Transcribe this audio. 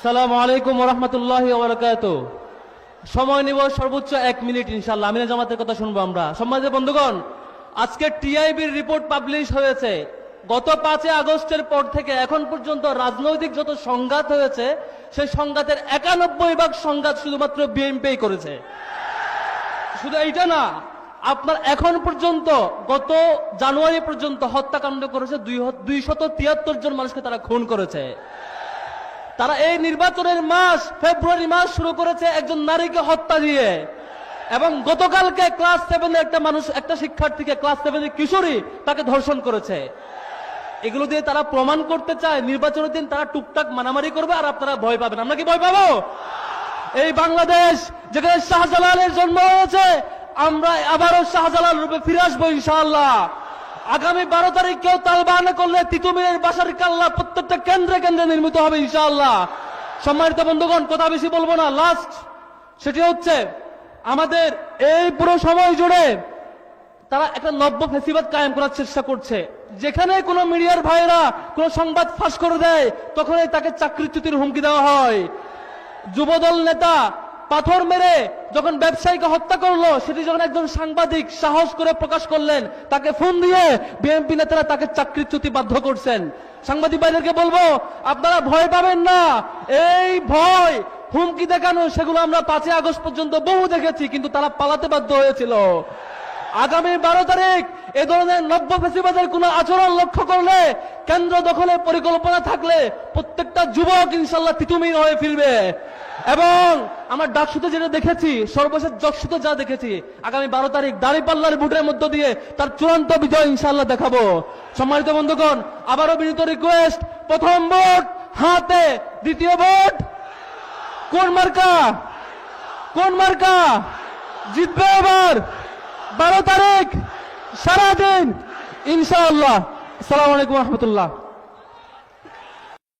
আসসালামু আলাইকুম ওয়া রাহমাতুল্লাহি ওয়া বারাকাতুহু। সময় নিব সর্বোচ্চ 1 মিনিট ইনশাআল্লাহ। আমিনা জামাতের কথা শুনবো আমরা। সম্মানিত বন্ধুগণ, আজকে টিআইবির রিপোর্ট পাবলিশ হয়েছে। গত 5 আগস্টের পর থেকে এখন পর্যন্ত রাজনৈতিক যত সংঘাত হয়েছে সেই সংঘাতের 91% সংঘাত শুধুমাত্র বিএনপি করেছে। শুধু এইটা না, আপনার এখন পর্যন্ত গত জানুয়ারি পর্যন্ত হত্যাকাণ্ড করেছে 273 জন মানুষকে তারা খুন করেছে। তারা এই নির্বাচনের মাস ফেব্রুয়ারি মাস শুরু করেছে একজন নারীকে হত্যা দিয়ে, এবং গতকালকে ক্লাস 7 একটা মানুষ, একটা শিক্ষার্থীকে, ক্লাস 7 কিশোরী, তাকে ধর্ষণ করেছে। এগুলো দিয়ে তারা প্রমাণ করতে চায় নির্বাচনের দিন তারা টুকটাক মারামারি করবে আর আপনারা ভয় পাবেন। আমরা কি ভয় পাবো? এই বাংলাদেশ যেখানে শাহজালালের জন্ম হয়েছে, আমরা আবারও শাহজালাল রূপে ফিরে আসবো ইনশাআল্লাহ। আগামী 12 তারিখ কেউ তালবাহানা করলে তিতুমিরের বাসার কাল্লা প্রত্যেকটা কেন্দ্রে কেন্দ্রে নির্মিত হবে ইনশাআল্লাহ। সম্মানিত বন্ধুগণ, কথা বেশি বলবো না। লাস্ট সেটি হচ্ছে, আমাদের এই পুরো সময় জুড়ে তারা একটা নব্য ফেসিবাদ কায়েম করার চেষ্টা করছে। যেখানে কোনো মিডিয়ার ভাইরা কোনো সংবাদ ফাঁস করে দেয়, তখনই তাকে চাকরিচ্যুতির হুমকি দেওয়া হয়। যুবদল নেতা পাথর মেরে যখন ব্যবসায়ীকে হত্যা করলো, সেটি যখন একজন সাংবাদিক সাহস করে প্রকাশ করলেন, তাকে ফোন দিয়ে বিএনপি নেতারা তাকে চাকরিচ্যুতি বাধ্য করছেন। সাংবাদিক ভাইদেরকে বলবো, আপনারা ভয় পাবেন না। এই ভয়, হুমকি দেখানো, সেগুলো আমরা 5 আগস্ট পর্যন্ত বহু দেখেছি, কিন্তু তারা পালাতে বাধ্য হয়েছিল। আগামী 12 তারিখ এ ধরনের নব্য ফেসিবাদের কোন আচরণ লক্ষ্য করলে, কেন্দ্র দখলের পরিকল্পনা থাকলে, প্রত্যেকটা যুবক ইনশাআল্লাহ তিতুমির হয়ে ফিরবে। এবং আমরা ডাকসুতে যেটা দেখেছি, সর্বশেষ জকসুতে যা দেখেছি, আগামী 12 তারিখ দাঁড়িপাল্লার ভোটের মধ্য দিয়ে তার চূড়ান্ত বিজয় ইনশাআল্লাহ দেখাবো। সম্মানিত বন্ধুগণ, আবারও বিনীত রিকোয়েস্ট, প্রথম ভোট হাতে, দ্বিতীয় ভোট কোন মার্কা? কোন মার্কা জিতবে এবার? 12 তারিখ সারাদিন ইনশাআল্লাহ। আসসালামু আলাইকুম ওয়া রাহমাতুল্লাহ।